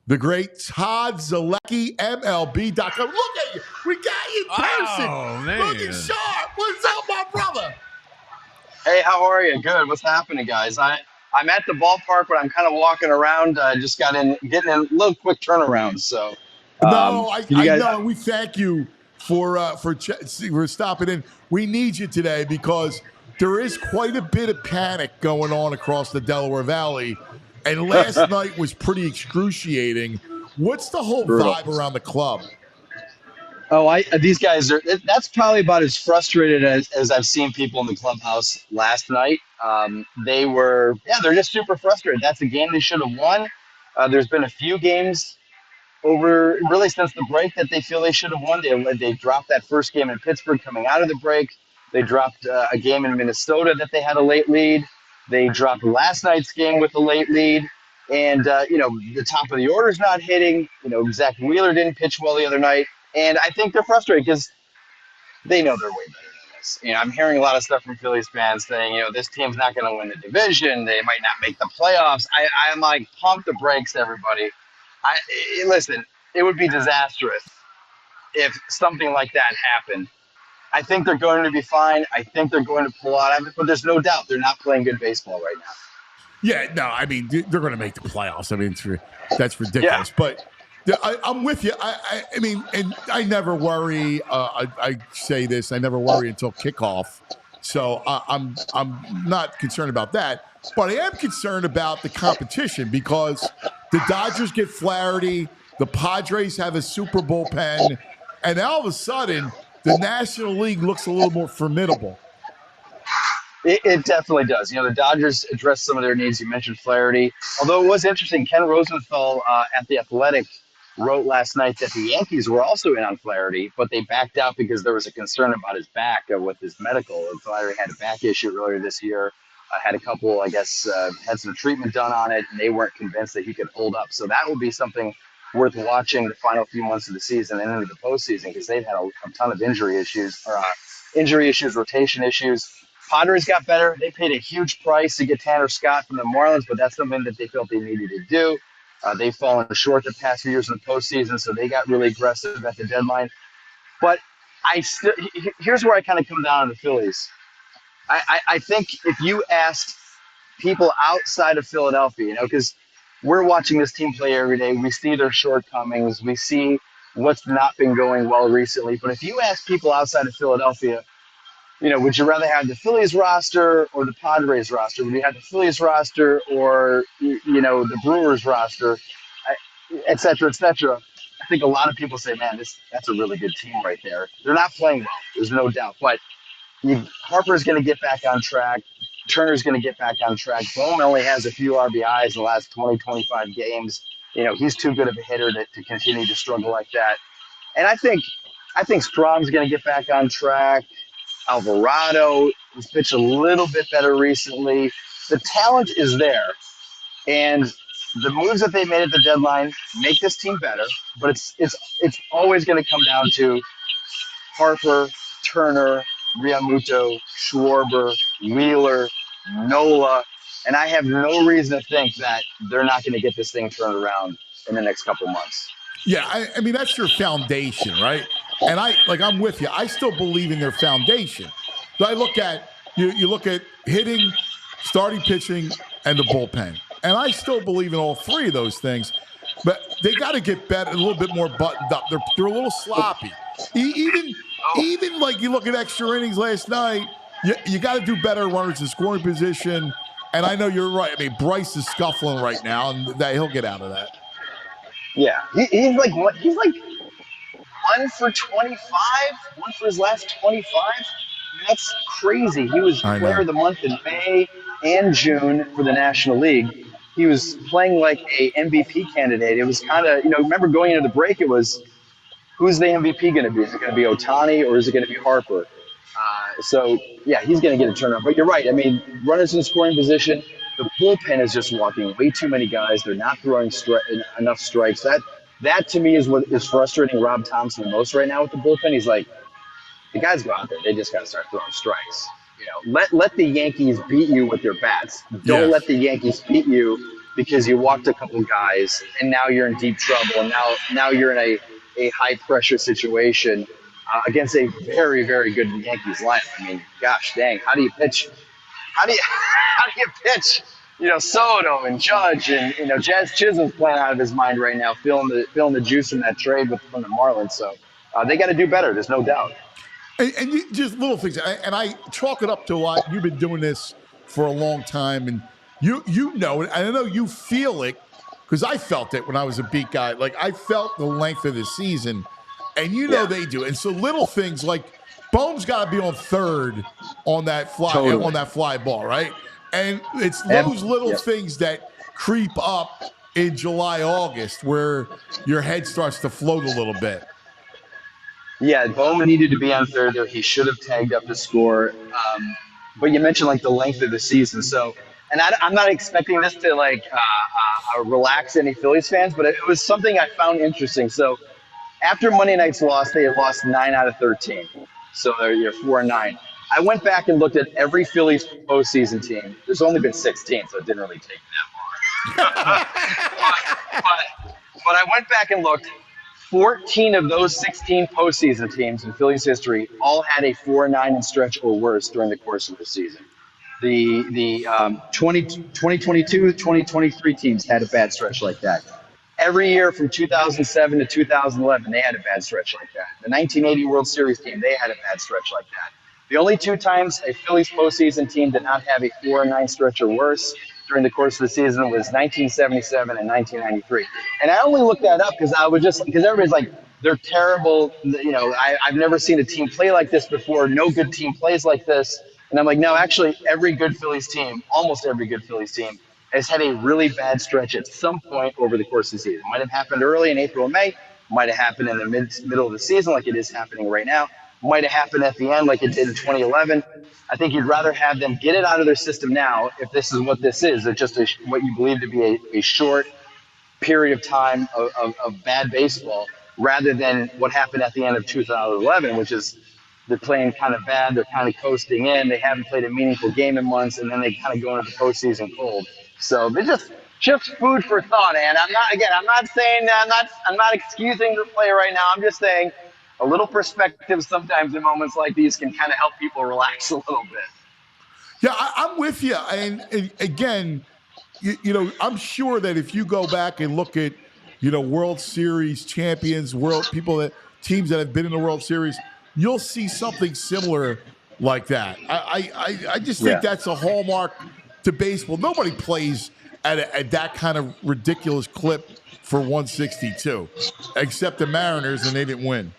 the great Todd Zolecki, MLB.com. Look at you. We got you in person. Oh, man. Looking sharp. What's up, my brother? Hey, how are you? Good. What's happening, guys? I'm at the ballpark, but I'm kind of walking around. Just getting in a little quick turnaround. So, I know. We thank you for stopping in. We need you today because there is quite a bit of panic going on across the Delaware Valley, and last night was pretty excruciating. What's the whole vibe around the club? Oh, these guys are. That's probably about as frustrated as I've seen people in the clubhouse last night. They're just super frustrated. That's a game they should have won. There's been a few games over really since the break that they feel they should have won. They dropped that first game in Pittsburgh coming out of the break. They dropped a game in Minnesota that they had a late lead. They dropped last night's game with a late lead. And, the top of the order is not hitting. Zach Wheeler didn't pitch well the other night. And I think they're frustrated because they know they're way better than this. I'm hearing a lot of stuff from Phillies fans saying, this team's not going to win the division. They might not make the playoffs. I'm like, pump the brakes, everybody. Listen, it would be disastrous if something like that happened. I think they're going to be fine. I think they're going to pull out of it, but there's no doubt they're not playing good baseball right now. Yeah, no, I mean, they're going to make the playoffs. I mean, that's ridiculous. Yeah. But I'm with you. I mean, and I never worry. I say this, I never worry until kickoff. So I'm not concerned about that. But I am concerned about the competition because the Dodgers get Flaherty, the Padres have a super bullpen, and all of a sudden the National League looks a little more formidable. It definitely does. The Dodgers addressed some of their needs. You mentioned Flaherty. Although it was interesting, Ken Rosenthal at The Athletic wrote last night that the Yankees were also in on Flaherty, but they backed out because there was a concern about his back with his medical. Flaherty had a back issue earlier this year. Had a couple, had some treatment done on it, and they weren't convinced that he could hold up. So that will be something worth watching the final few months of the season and into the postseason because they've had a ton of injury issues, rotation issues. Padres got better. They paid a huge price to get Tanner Scott from the Marlins, but that's something that they felt they needed to do. They've fallen short the past few years in the postseason, so they got really aggressive at the deadline. But here's where I kind of come down on the Phillies. I think if you asked people outside of Philadelphia, because we're watching this team play every day, we see their shortcomings, we see what's not been going well recently. But if you ask people outside of Philadelphia, would you rather have the Phillies roster or the Padres roster? Would you have the Phillies roster or, the Brewers roster, et cetera, et cetera? I think a lot of people say, man, that's a really good team right there. They're not playing well. There's no doubt. But Harper's going to get back on track. Turner's going to get back on track. Bowman only has a few RBIs in the last 20, 25 games. He's too good of a hitter to continue to struggle like that. And I think Strom's going to get back on track. Alvarado has pitched a little bit better recently. The talent is there. And the moves that they made at the deadline make this team better. But it's always going to come down to Harper, Turner, Realmuto, Schwarber, Wheeler, Nola, and I have no reason to think that they're not going to get this thing turned around in the next couple months. Yeah, I mean, that's your foundation, right? And I'm with you. I still believe in their foundation. So I look at, you look at hitting, starting pitching, and the bullpen. And I still believe in all three of those things. But they got to get better, a little bit more buttoned up. They're a little sloppy. Even like you look at extra innings last night, you got to do better runners in scoring position. And I know you're right. I mean, Bryce is scuffling right now, and he'll get out of that. Yeah, he's like 1 for 25, 1 for his last 25. That's crazy. He was player of the month in May and June for the National League. He was playing like a MVP candidate. It was kind of, remember going into the break, it was, who's the MVP going to be? Is it going to be Ohtani or is it going to be Harper? So, yeah, he's going to get a turnaround. But you're right. I mean, runners in scoring position, the bullpen is just walking way too many guys. They're not throwing enough strikes. That to me is what is frustrating Rob Thompson the most right now with the bullpen. He's like, the guys go out there. They just got to start throwing strikes. Let the Yankees beat you with their bats. Don't let the Yankees beat you because you walked a couple guys, and now you're in deep trouble, and now you're in a high pressure situation against a very very good Yankees lineup. I mean, gosh dang, how do you pitch? How do you pitch? Soto and Judge and Jazz Chisholm's playing out of his mind right now, feeling the juice in that trade from the Marlins. So they got to do better. There's no doubt. And you, just little things, and I chalk it up to a lot. You've been doing this for a long time, and you know it. I know you feel it because I felt it when I was a beat guy. Like I felt the length of the season, and they do. And so little things like Bohm's got to be on third on that fly ball, right? And it's those little things that creep up in July, August, where your head starts to float a little bit. Yeah, Bowman needed to be on third there. He should have tagged up the score. But you mentioned like the length of the season, so and I'm not expecting this to relax any Phillies fans, but it was something I found interesting. So after Monday night's loss, they had lost 9 out of 13, so they're 4-9. I went back and looked at every Phillies postseason team. There's only been 16, so it didn't really take that long. but I went back and looked. 14 of those 16 postseason teams in Phillies history all had a 4-9 in stretch or worse during the course of the season. The 2022, 2023 teams had a bad stretch like that. Every year from 2007 to 2011, they had a bad stretch like that. The 1980 World Series team, they had a bad stretch like that. The only 2 times a Phillies postseason team did not have a 4-9 stretch or worse during the course of the season was 1977 and 1993. And I only looked that up because everybody's like, they're terrible. I've never seen a team play like this before. No good team plays like this. And I'm like, no, actually, every good Phillies team, almost every good Phillies team, has had a really bad stretch at some point over the course of the season. It might have happened early in April and May. Might have happened in the middle of the season like it is happening right now. Might have happened at the end like it did in 2011. I think you'd rather have them get it out of their system now if this is what this is. It's just what you believe to be a short period of time of bad baseball rather than what happened at the end of 2011, which is they're playing kind of bad. They're kind of coasting in. They haven't played a meaningful game in months, and then they kind of go into the postseason cold. So they just food for thought. And I'm not saying I'm not excusing the play right now. I'm just saying a little perspective sometimes in moments like these can kind of help people relax a little bit. Yeah, I'm with you. And again, I'm sure that if you go back and look at, World Series champions, teams that have been in the World Series, you'll see something similar like that. I just think that's a hallmark to baseball. Nobody plays at that kind of ridiculous clip for 162, except the Mariners, and they didn't win.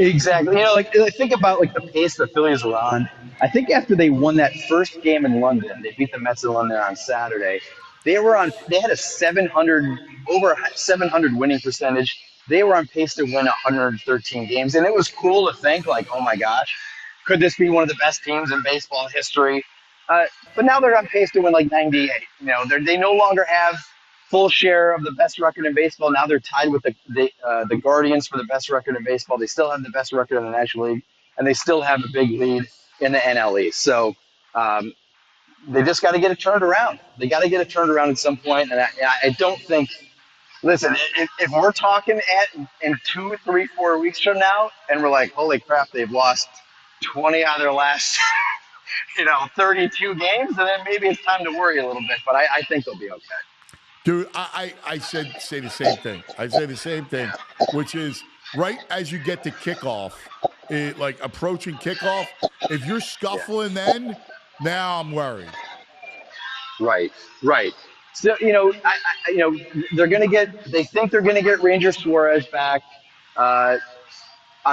Exactly. Think about the pace the Phillies were on. I think after they won that first game in London, they beat the Mets in London on Saturday. They had a over 700 winning percentage. They were on pace to win 113 games, and it was cool to think oh my gosh, could this be one of the best teams in baseball history? But now they're on pace to win 98. They no longer have full share of the best record in baseball. Now they're tied with the Guardians for the best record in baseball. They still have the best record in the National League, and they still have a big lead in the NL East. So they just got to get it turned around. They got to get it turned around at some point. And I don't think. Listen, if we're talking in 2, 3, 4 weeks from now, and we're like, holy crap, they've lost 20 out of their last 32 games, and then maybe it's time to worry a little bit. But I think they'll be okay. Dude, I say the same thing. I say the same thing, which is right as you get to kickoff, approaching kickoff, if you're scuffling then, now I'm worried. Right. So, they think they're going to get Ranger Suarez back on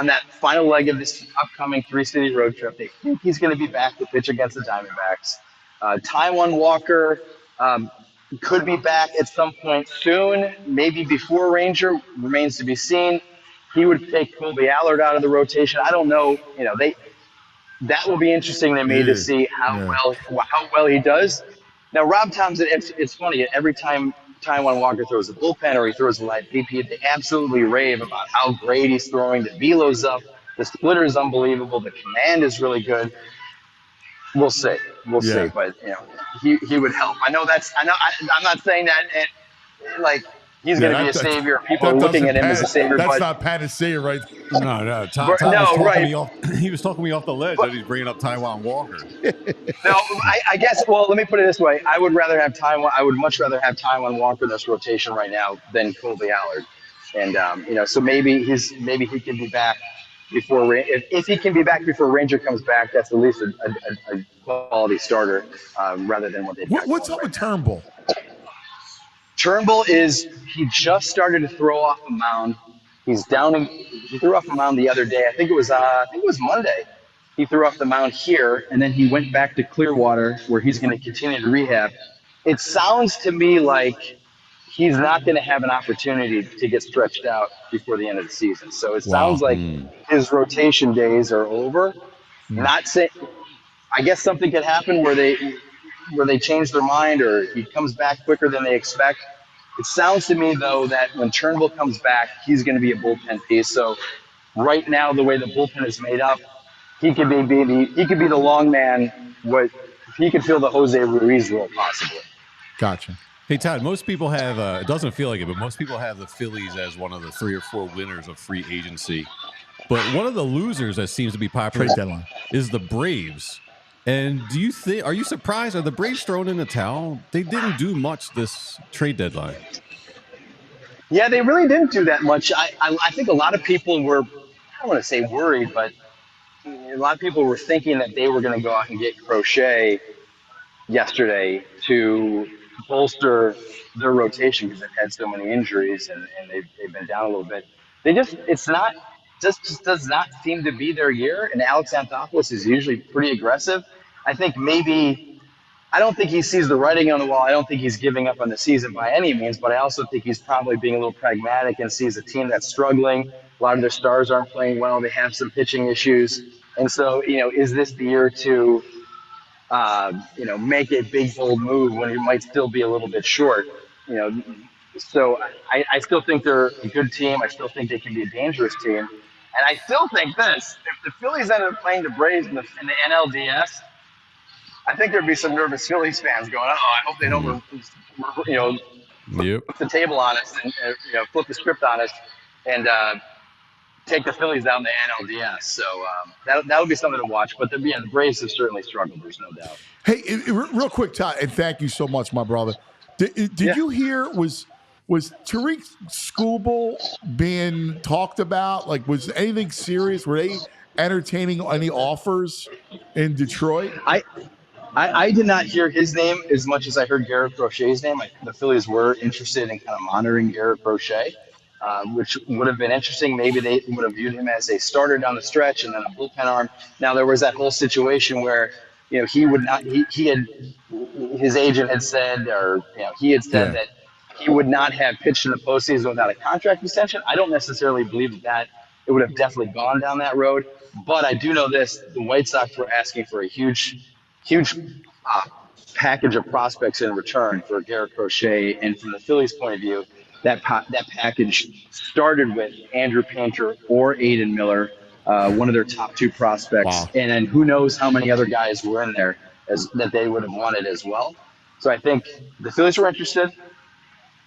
that final leg of this upcoming 3-city road trip. They think he's going to be back to pitch against the Diamondbacks. Taijuan Walker could be back at some point soon, maybe before Ranger, remains to be seen. He would take Colby Allard out of the rotation. I don't know. That will be interesting to me to see how well he does. Now, Rob Thompson, it's funny. Every time Taijuan Walker throws a bullpen or he throws a live BP, they absolutely rave about how great he's throwing. The velo's up. The splitter is unbelievable. The command is really good. We'll see. We'll see. But he would help. I know. I'm not saying that. Like he's going to be a savior. People are looking at him as a savior. That's not panacea, right? No. Todd he was talking me off the ledge that he's bringing up Taijuan Walker. No, I guess. Well, let me put it this way: I would rather have Taijuan. I would much rather have Taijuan Walker in this rotation right now than Colby Allard. And so maybe he can be back before if he can be back before Ranger comes back. That's at least a quality starter rather than what they've got. What's up with Turnbull? Turnbull he just started to throw off the mound. He threw off the mound the other day. I think it was Monday. He threw off the mound here, and then he went back to Clearwater, where he's going to continue to rehab. It sounds to me like he's not going to have an opportunity to get stretched out before the end of the season. So it sounds like his rotation days are over. Not saying, I guess something could happen where they change their mind or he comes back quicker than they expect. It sounds to me, though, that when Turnbull comes back, he's going to be a bullpen piece. So right now, the way the bullpen is made up, he could be the long man. He could fill the Jose Ruiz role possibly. Gotcha. Hey, Todd, most people have, it doesn't feel like it, but most people have the Phillies as one of the 3 or 4 winners of free agency. But one of the losers that seems to be popular is the Braves. And are you surprised? Are the Braves thrown in the towel? They didn't do much this trade deadline. Yeah, they really didn't do that much. I think a lot of people were, I don't want to say worried, but a lot of people were thinking that they were going to go out and get Crochet yesterday to bolster their rotation because they've had so many injuries and they've been down a little bit. Just does not seem to be their year. And Alex Anthopoulos is usually pretty aggressive. I don't think he sees the writing on the wall. I don't think he's giving up on the season by any means, but I also think he's probably being a little pragmatic and sees a team that's struggling. A lot of their stars aren't playing well. They have some pitching issues. And so, is this the year to, make a big, bold move when he might still be a little bit short? So I still think they're a good team. I still think they can be a dangerous team. And I still think this, if the Phillies ended up playing the Braves in the NLDS, I think there'd be some nervous Phillies fans going, I hope they don't, flip the table on us and, flip the script on us and take the Phillies down the NLDS. So that would be something to watch. But the Braves have certainly struggled. There's no doubt. Hey, real quick, Todd, and thank you so much, my brother. Did you hear, was Tariq Skubal being talked about? Like, was anything serious? Were they entertaining any offers in Detroit? I did not hear his name as much as I heard Garrett Crochet's name. The Phillies were interested in kind of monitoring Garrett Crochet, which would have been interesting. Maybe they would have viewed him as a starter down the stretch and then a bullpen arm. Now, there was that whole situation where, he would not, his agent had said, or, he had said that he would not have pitched in the postseason without a contract extension. I don't necessarily believe that it would have definitely gone down that road. But I do know this, the White Sox were asking for a huge package of prospects in return for Garrett Crochet. And from the Phillies' point of view, that package started with Andrew Painter or Aiden Miller, one of their top 2 prospects. Wow. And then who knows how many other guys were in there that they would have wanted as well. So I think the Phillies were interested,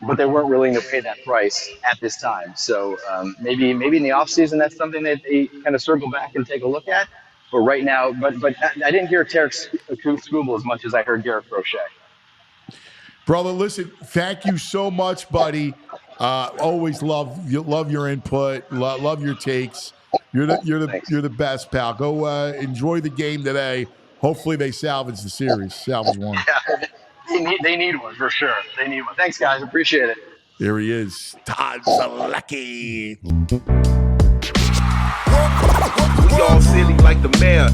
but they weren't willing to pay that price at this time. So maybe in the offseason, that's something that they kind of circle back and take a look at. But right now, but I didn't hear Tariq Skubal as much as I heard Garrett Crochet. Brother, listen, thank you so much, buddy. Always love your input, love your takes. You're the best, pal. Go enjoy the game today. Hopefully they salvage the series. Salvage one. Yeah, they need one for sure. They need one. Thanks, guys. Appreciate it. Here he is, Todd Zolecki. We all silly like the mayor.